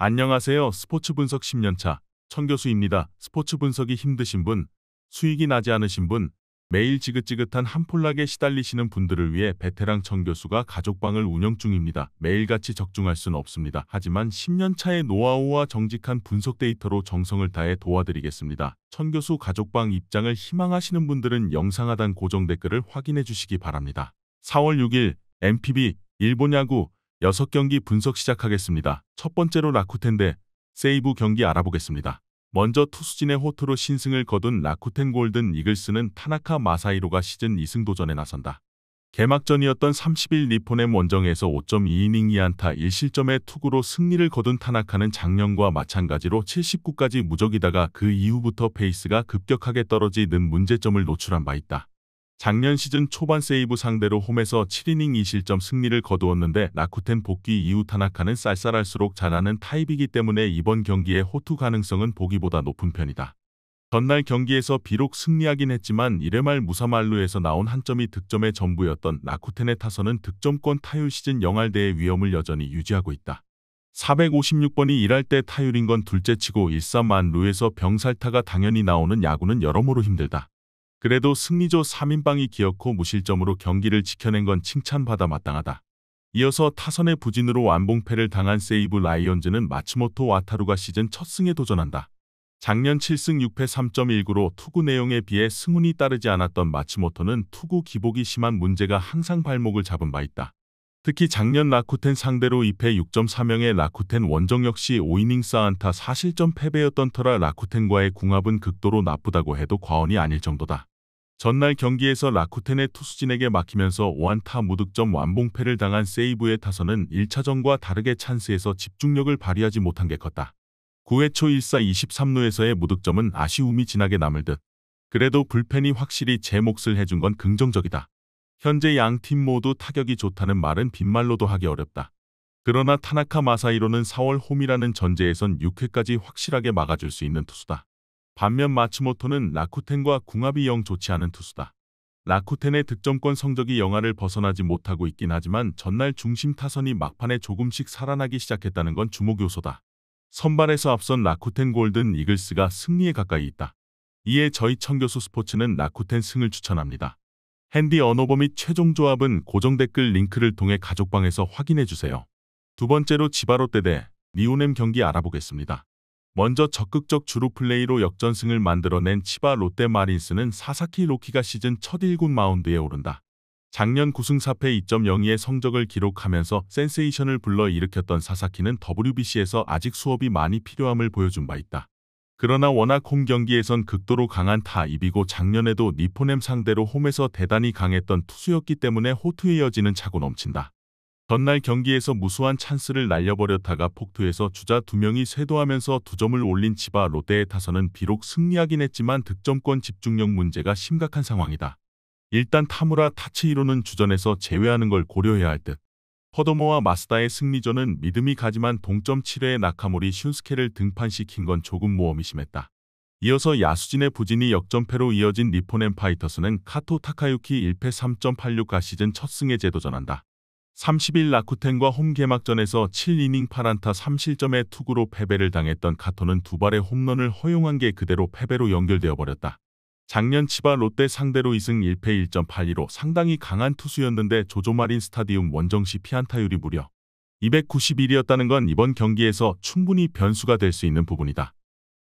안녕하세요. 스포츠 분석 10년차 천교수입니다. 스포츠 분석이 힘드신 분, 수익이 나지 않으신 분, 매일 지긋지긋한 한폴락에 시달리시는 분들을 위해 베테랑 천교수가 가족방을 운영 중입니다. 매일같이 적중할 수는 없습니다. 하지만 10년차의 노하우와 정직한 분석 데이터로 정성을 다해 도와드리겠습니다. 천교수 가족방 입장을 희망하시는 분들은 영상 하단 고정 댓글을 확인해 주시기 바랍니다. 4월 6일 MPB 일본 야구 6경기 분석 시작하겠습니다. 첫 번째로 라쿠텐 대 세이부 경기 알아보겠습니다. 먼저 투수진의 호투로 신승을 거둔 라쿠텐 골든 이글스는 타나카 마사히로가 시즌 2승 도전에 나선다. 개막전이었던 30일 니폰엠 원정에서 5.2이닝 2안타 1실점의 투구로 승리를 거둔 타나카는 작년과 마찬가지로 79까지 무적이다가 그 이후부터 페이스가 급격하게 떨어지는 문제점을 노출한 바 있다. 작년 시즌 초반 세이부 상대로 홈에서 7이닝 2실점 승리를 거두었는데 라쿠텐 복귀 이후 타나카는 쌀쌀할수록 잘하는 타입이기 때문에 이번 경기의 호투 가능성은 보기보다 높은 편이다. 전날 경기에서 비록 승리하긴 했지만 1회 말 무사말루에서 나온 한 점이 득점의 전부였던 라쿠텐의 타선은 득점권 타율 시즌 0할대의 위험을 여전히 유지하고 있다. 456번이 일할 때 타율인 건 둘째치고 13만루에서 병살타가 당연히 나오는 야구는 여러모로 힘들다. 그래도 승리조 3인방이 기어코 무실점으로 경기를 지켜낸 건 칭찬받아 마땅하다. 이어서 타선의 부진으로 완봉패를 당한 세이부 라이온즈는 마츠모토 와타루가 시즌 첫 승에 도전한다. 작년 7승 6패 3.19로 투구 내용에 비해 승운이 따르지 않았던 마츠모토는 투구 기복이 심한 문제가 항상 발목을 잡은 바 있다. 특히 작년 라쿠텐 상대로 2패 6.4명의 라쿠텐 원정 역시 5이닝 4안타 4실점 패배였던 터라 라쿠텐과의 궁합은 극도로 나쁘다고 해도 과언이 아닐 정도다. 전날 경기에서 라쿠텐의 투수진에게 막히면서 5안타 무득점 완봉패를 당한 세이부의 타선은 1차전과 다르게 찬스에서 집중력을 발휘하지 못한 게 컸다. 9회 초 1사 23루에서의 무득점은 아쉬움이 진하게 남을 듯. 그래도 불펜이 확실히 제 몫을 해준 건 긍정적이다. 현재 양 팀 모두 타격이 좋다는 말은 빈말로도 하기 어렵다. 그러나 타나카 마사히로는 4월 홈이라는 전제에선 6회까지 확실하게 막아줄 수 있는 투수다. 반면 마츠모토는 라쿠텐과 궁합이 영 좋지 않은 투수다. 라쿠텐의 득점권 성적이 영하를 벗어나지 못하고 있긴 하지만 전날 중심 타선이 막판에 조금씩 살아나기 시작했다는 건 주목 요소다. 선발에서 앞선 라쿠텐 골든 이글스가 승리에 가까이 있다. 이에 저희 천교수 스포츠는 라쿠텐 승을 추천합니다. 핸디 언어버 및 최종 조합은 고정 댓글 링크를 통해 가족방에서 확인해주세요. 두 번째로 치바롯데 대 니온엠 경기 알아보겠습니다. 먼저 적극적 주루 플레이로 역전승을 만들어낸 치바 롯데 마린스는 사사키 로키가 시즌 첫 1군 마운드에 오른다. 작년 9승 4패 2.02의 성적을 기록하면서 센세이션을 불러일으켰던 사사키는 WBC에서 아직 수업이 많이 필요함을 보여준 바 있다. 그러나 워낙 홈 경기에선 극도로 강한 타입이고 작년에도 니폰엠 상대로 홈에서 대단히 강했던 투수였기 때문에 호투에 이어지는 차고 넘친다. 전날 경기에서 무수한 찬스를 날려버렸다가 폭투에서 주자 2명이 쇄도하면서 2점을 올린 치바 롯데의 타선은 비록 승리하긴 했지만 득점권 집중력 문제가 심각한 상황이다. 일단 타무라 타츠히로는 주전에서 제외하는 걸 고려해야 할 듯. 퍼도모와 마스다의 승리전은 믿음이 가지만 동점 7회에 나카모리 슌스케를 등판시킨 건 조금 모험이 심했다. 이어서 야수진의 부진이 역전패로 이어진 니폰엠 파이터스는 카토 타카유키 1패 3.86가 시즌 첫 승에 재도전한다. 30일 라쿠텐과 홈 개막전에서 7이닝 8안타 3실점의 투구로 패배를 당했던 카토는 두 발의 홈런을 허용한 게 그대로 패배로 연결되어 버렸다. 작년 치바 롯데 상대로 2승 1패 1.82로 상당히 강한 투수였는데 조조마린 스타디움 원정시 피안타율이 무려 291이었다는 건 이번 경기에서 충분히 변수가 될 수 있는 부분이다.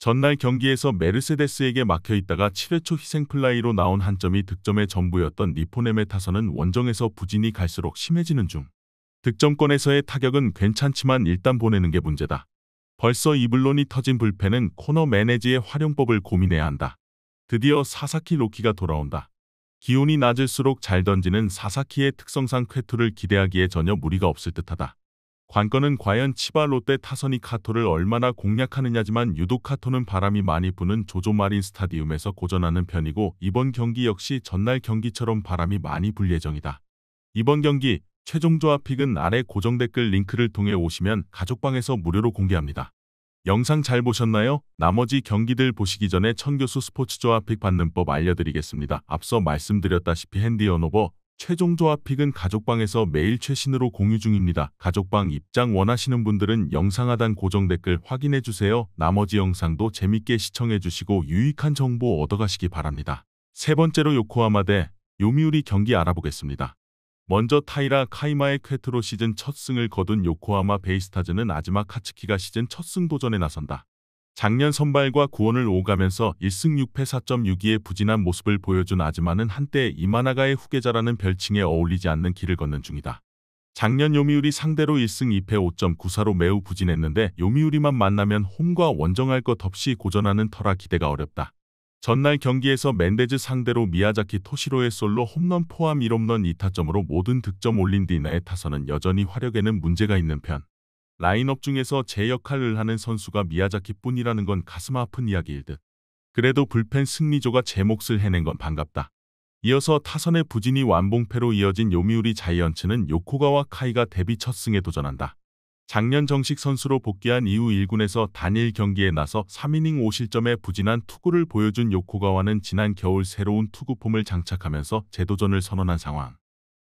전날 경기에서 메르세데스에게 막혀있다가 7회 초 희생플라이로 나온 한 점이 득점의 전부였던 니폰엠의 타선은 원정에서 부진이 갈수록 심해지는 중. 득점권에서의 타격은 괜찮지만 일단 보내는 게 문제다. 벌써 이블론이 터진 불펜은 코너 매니지의 활용법을 고민해야 한다. 드디어 사사키 로키가 돌아온다. 기온이 낮을수록 잘 던지는 사사키의 특성상 쾌투를 기대하기에 전혀 무리가 없을 듯하다. 관건은 과연 치바 롯데 타선이 카토를 얼마나 공략하느냐지만 유독 카토는 바람이 많이 부는 조조마린 스타디움에서 고전하는 편이고 이번 경기 역시 전날 경기처럼 바람이 많이 불 예정이다. 이번 경기 최종 조합 픽은 아래 고정 댓글 링크를 통해 오시면 가족방에서 무료로 공개합니다. 영상 잘 보셨나요? 나머지 경기들 보시기 전에 천교수 스포츠 조합 픽 받는 법 알려드리겠습니다. 앞서 말씀드렸다시피 핸디 언오버 최종 조합픽은 가족방에서 매일 최신으로 공유 중입니다. 가족방 입장 원하시는 분들은 영상 하단 고정 댓글 확인해주세요. 나머지 영상도 재밌게 시청해주시고 유익한 정보 얻어가시기 바랍니다. 세 번째로 요코하마 대 요미우리 경기 알아보겠습니다. 먼저 타이라 카이마의 쾌트로 시즌 첫 승을 거둔 요코하마 베이스타즈는 아즈마 카츠키가 시즌 첫 승 도전에 나선다. 작년 선발과 구원을 오가면서 1승 6패 4.62의 부진한 모습을 보여준 아즈마는 한때 이마나가의 후계자라는 별칭에 어울리지 않는 길을 걷는 중이다. 작년 요미우리 상대로 1승 2패 5.94로 매우 부진했는데 요미우리만 만나면 홈과 원정할 것 없이 고전하는 터라 기대가 어렵다. 전날 경기에서 멘데즈 상대로 미야자키 토시로의 솔로 홈런 포함 1홈런 2타점으로 모든 득점 올린 뒤 나의 타선은 여전히 화력에는 문제가 있는 편. 라인업 중에서 제 역할을 하는 선수가 미야자키뿐이라는 건 가슴 아픈 이야기일 듯. 그래도 불펜 승리조가 제 몫을 해낸 건 반갑다. 이어서 타선의 부진이 완봉패로 이어진 요미우리 자이언츠는 요코가와 카이가 데뷔 첫 승에 도전한다. 작년 정식 선수로 복귀한 이후 1군에서 단일 경기에 나서 3이닝 5실점의 부진한 투구를 보여준 요코가와는 지난 겨울 새로운 투구폼을 장착하면서 재도전을 선언한 상황.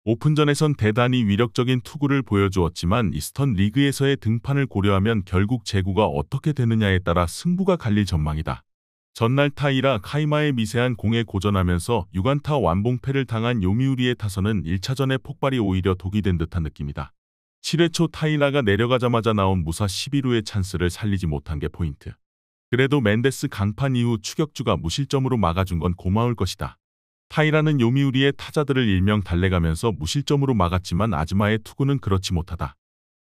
오픈전에선 대단히 위력적인 투구를 보여주었지만 이스턴 리그에서의 등판을 고려하면 결국 제구가 어떻게 되느냐에 따라 승부가 갈릴 전망이다. 전날 타이라 카이마의 미세한 공에 고전하면서 6안타 완봉패를 당한 요미우리의 타선은 1차전의 폭발이 오히려 독이 된 듯한 느낌이다. 7회 초 타이라가 내려가자마자 나온 무사 11루의 찬스를 살리지 못한 게 포인트. 그래도 멘데스 강판 이후 추격주가 무실점으로 막아준 건 고마울 것이다. 타이라는 요미우리의 타자들을 일명 달래가면서 무실점으로 막았지만 아즈마의 투구는 그렇지 못하다.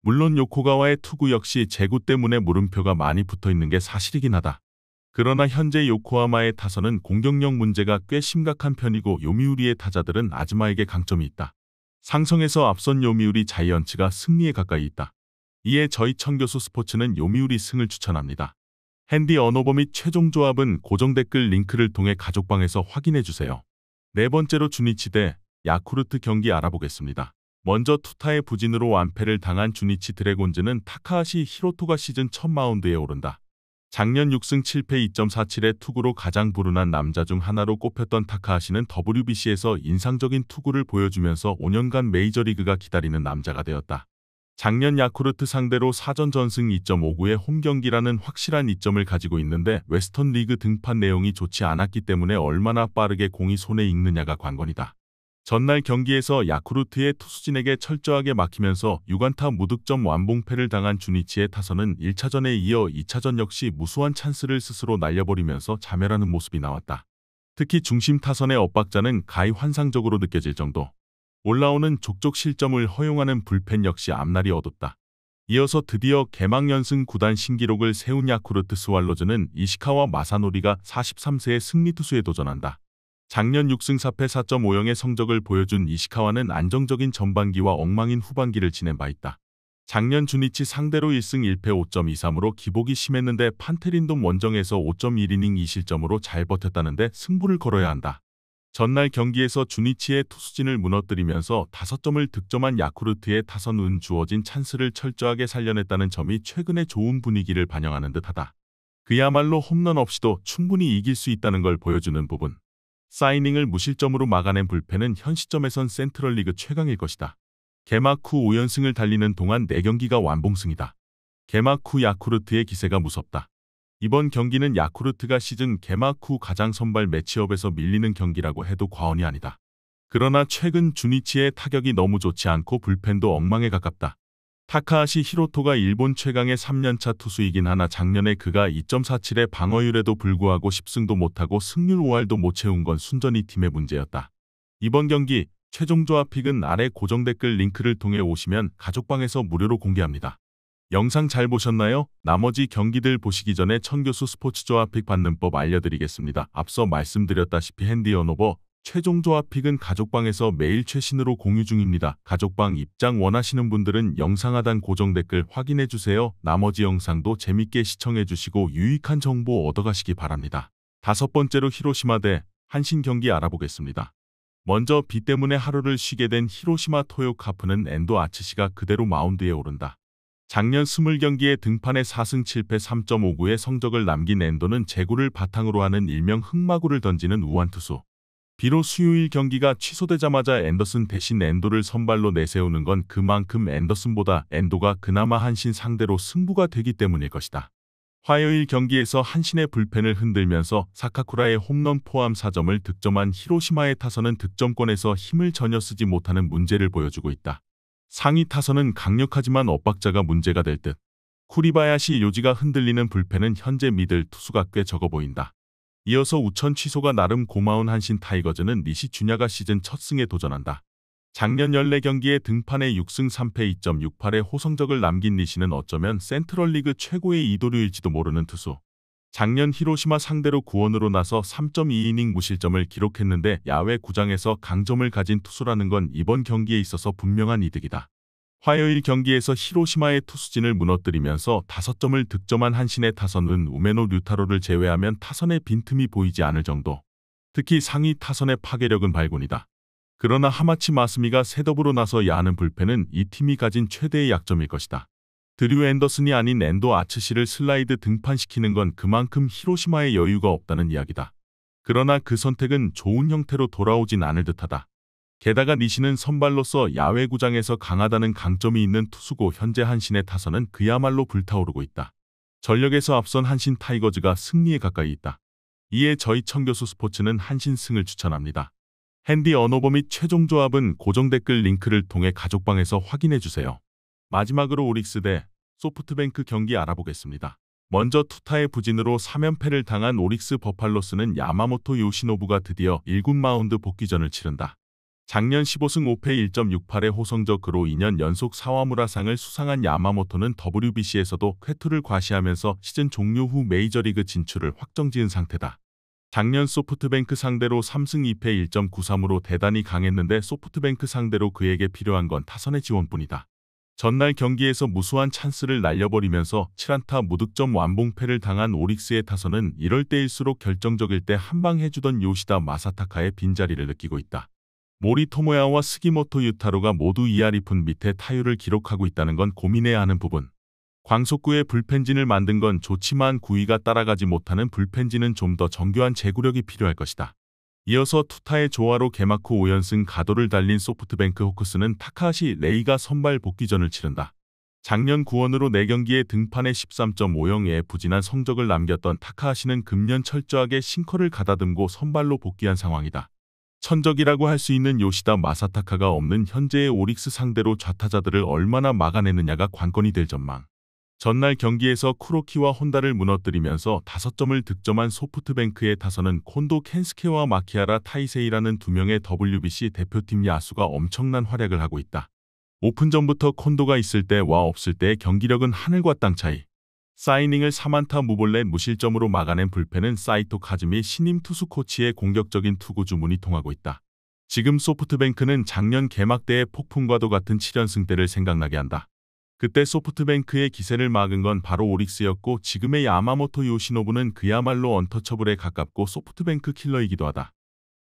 물론 요코가와의 투구 역시 제구 때문에 물음표가 많이 붙어있는 게 사실이긴 하다. 그러나 현재 요코하마의 타선은 공격력 문제가 꽤 심각한 편이고 요미우리의 타자들은 아즈마에게 강점이 있다. 상성에서 앞선 요미우리 자이언츠가 승리에 가까이 있다. 이에 저희 청교수 스포츠는 요미우리 승을 추천합니다. 핸디 언오버 및 최종 조합은 고정 댓글 링크를 통해 가족방에서 확인해주세요. 네 번째로 주니치 대 야쿠르트 경기 알아보겠습니다. 먼저 투타의 부진으로 완패를 당한 주니치 드래곤즈는 타카하시 히로토가 시즌 첫 마운드에 오른다. 작년 6승 7패 2.47의 투구로 가장 불운한 남자 중 하나로 꼽혔던 타카하시는 WBC에서 인상적인 투구를 보여주면서 5년간 메이저리그가 기다리는 남자가 되었다. 작년 야쿠르트 상대로 4전 전승 2.59의 홈경기라는 확실한 이점을 가지고 있는데 웨스턴 리그 등판 내용이 좋지 않았기 때문에 얼마나 빠르게 공이 손에 익느냐가 관건이다. 전날 경기에서 야쿠르트의 투수진에게 철저하게 막히면서 6안타 무득점 완봉패를 당한 주니치의 타선은 1차전에 이어 2차전 역시 무수한 찬스를 스스로 날려버리면서 자멸하는 모습이 나왔다. 특히 중심 타선의 엇박자는 가히 환상적으로 느껴질 정도. 올라오는 족족 실점을 허용하는 불펜 역시 앞날이 어둡다. 이어서 드디어 개막 연승 구단 신기록을 세운 야쿠르트 스왈로즈는 이시카와 마사노리가 43세의 승리 투수에 도전한다. 작년 6승 4패 4.50의 성적을 보여준 이시카와는 안정적인 전반기와 엉망인 후반기를 지낸 바 있다. 작년 주니치 상대로 1승 1패 5.23으로 기복이 심했는데 판테린돔 원정에서 5.1이닝 2실점으로 잘 버텼다는데 승부를 걸어야 한다. 전날 경기에서 주니치의 투수진을 무너뜨리면서 5점을 득점한 야쿠르트의 타선 운 주어진 찬스를 철저하게 살려냈다는 점이 최근의 좋은 분위기를 반영하는 듯하다. 그야말로 홈런 없이도 충분히 이길 수 있다는 걸 보여주는 부분. 사이닝을 무실점으로 막아낸 불펜은 현 시점에선 센트럴리그 최강일 것이다. 개막 후 5연승을 달리는 동안 4경기가 완봉승이다. 개막 후 야쿠르트의 기세가 무섭다. 이번 경기는 야쿠르트가 시즌 개막 후 가장 선발 매치업에서 밀리는 경기라고 해도 과언이 아니다. 그러나 최근 주니치의 타격이 너무 좋지 않고 불펜도 엉망에 가깝다. 타카하시 히로토가 일본 최강의 3년차 투수이긴 하나 작년에 그가 2.47의 방어율에도 불구하고 10승도 못하고 승률 5할도 못 채운 건 순전히 팀의 문제였다. 이번 경기 최종 조합 픽은 아래 고정 댓글 링크를 통해 오시면 가족방에서 무료로 공개합니다. 영상 잘 보셨나요? 나머지 경기들 보시기 전에 천교수 스포츠 조합 픽 받는 법 알려드리겠습니다. 앞서 말씀드렸다시피 핸디 언오버 최종 조합 픽은 가족방에서 매일 최신으로 공유 중입니다. 가족방 입장 원하시는 분들은 영상 하단 고정 댓글 확인해주세요. 나머지 영상도 재밌게 시청해주시고 유익한 정보 얻어가시기 바랍니다. 다섯 번째로 히로시마 대 한신 경기 알아보겠습니다. 먼저 비 때문에 하루를 쉬게 된 히로시마 토요카프는 엔도 아츠시가 그대로 마운드에 오른다. 작년 20경기에 등판에 4승 7패 3.59의 성적을 남긴 엔도는 제구를 바탕으로 하는 일명 흑마구를 던지는 우완투수. 비록 수요일 경기가 취소되자마자 앤더슨 대신 엔도를 선발로 내세우는 건 그만큼 앤더슨보다 엔도가 그나마 한신 상대로 승부가 되기 때문일 것이다. 화요일 경기에서 한신의 불펜을 흔들면서 사카쿠라의 홈런 포함 4점을 득점한 히로시마의 타선은 득점권에서 힘을 전혀 쓰지 못하는 문제를 보여주고 있다. 상위 타선은 강력하지만 엇박자가 문제가 될 듯. 쿠리바야시 요지가 흔들리는 불펜은 현재 미들 투수가 꽤 적어 보인다. 이어서 우천 취소가 나름 고마운 한신 타이거즈는 니시 주냐가 시즌 첫 승에 도전한다. 작년 14경기에 등판에 6승 3패 2.68의 호성적을 남긴 니시는 어쩌면 센트럴리그 최고의 이도류일지도 모르는 투수. 작년 히로시마 상대로 구원으로 나서 3.2이닝 무실점을 기록했는데 야외 구장에서 강점을 가진 투수라는 건 이번 경기에 있어서 분명한 이득이다. 화요일 경기에서 히로시마의 투수진을 무너뜨리면서 5점을 득점한 한신의 타선은 우메노 류타로를 제외하면 타선의 빈틈이 보이지 않을 정도. 특히 상위 타선의 파괴력은 발군이다. 그러나 하마치 마스미가 셋업으로 나서 야하는 불펜은 이 팀이 가진 최대의 약점일 것이다. 드류 앤더슨이 아닌 엔도 아츠시를 슬라이드 등판시키는 건 그만큼 히로시마의 여유가 없다는 이야기다. 그러나 그 선택은 좋은 형태로 돌아오진 않을 듯하다. 게다가 니시는 선발로서 야외 구장에서 강하다는 강점이 있는 투수고 현재 한신의 타선은 그야말로 불타오르고 있다. 전력에서 앞선 한신 타이거즈가 승리에 가까이 있다. 이에 저희 청교수 스포츠는 한신 승을 추천합니다. 핸디 언오버 및 최종 조합은 고정 댓글 링크를 통해 가족방에서 확인해주세요. 마지막으로 오릭스 대 소프트뱅크 경기 알아보겠습니다. 먼저 투타의 부진으로 3연패를 당한 오릭스 버팔로스는 야마모토 요시노부가 드디어 1군 마운드 복귀전을 치른다. 작년 15승 5패 1.68의 호성적으로 2년 연속 사와무라상을 수상한 야마모토는 WBC에서도 쾌투를 과시하면서 시즌 종료 후 메이저리그 진출을 확정지은 상태다. 작년 소프트뱅크 상대로 3승 2패 1.93으로 대단히 강했는데 소프트뱅크 상대로 그에게 필요한 건 타선의 지원뿐이다. 전날 경기에서 무수한 찬스를 날려버리면서 7안타 무득점 완봉패를 당한 오릭스의 타선은 이럴 때일수록 결정적일 때 한방 해주던 요시다 마사타카의 빈자리를 느끼고 있다. 모리 토모야와 스기모토 유타로가 모두 2할2푼 밑에 타율을 기록하고 있다는 건 고민해야 하는 부분. 광속구에 불펜진을 만든 건 좋지만 구위가 따라가지 못하는 불펜진은 좀 더 정교한 제구력이 필요할 것이다. 이어서 투타의 조화로 개막 후 5연승 가도를 달린 소프트뱅크 호크스는 타카하시 레이가 선발 복귀전을 치른다. 작년 구원으로 4경기에 등판에 13.50의 부진한 성적을 남겼던 타카하시는 금년 철저하게 싱커를 가다듬고 선발로 복귀한 상황이다. 천적이라고 할 수 있는 요시다 마사타카가 없는 현재의 오릭스 상대로 좌타자들을 얼마나 막아내느냐가 관건이 될 전망. 전날 경기에서 쿠로키와 혼다를 무너뜨리면서 5점을 득점한 소프트뱅크의 타선은 콘도 켄스케와 마키하라 타이세이라는 2명의 WBC 대표팀 야수가 엄청난 활약을 하고 있다. 오픈전부터 콘도가 있을 때와 없을 때의 경기력은 하늘과 땅 차이. 사이닝을 3안타 무볼넷 무실점으로 막아낸 불펜은 사이토 카즈미 신임 투수 코치의 공격적인 투구 주문이 통하고 있다. 지금 소프트뱅크는 작년 개막 때의 폭풍과도 같은 7연승 때를 생각나게 한다. 그때 소프트뱅크의 기세를 막은 건 바로 오릭스였고 지금의 야마모토 요시노부는 그야말로 언터처블에 가깝고 소프트뱅크 킬러이기도 하다.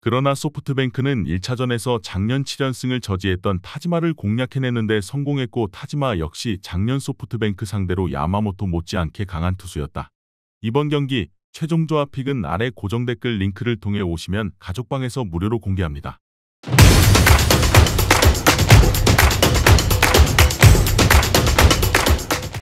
그러나 소프트뱅크는 1차전에서 작년 7연승을 저지했던 타지마를 공략해내는데 성공했고 타지마 역시 작년 소프트뱅크 상대로 야마모토 못지않게 강한 투수였다. 이번 경기 최종 조합 픽은 아래 고정 댓글 링크를 통해 오시면 가족방에서 무료로 공개합니다.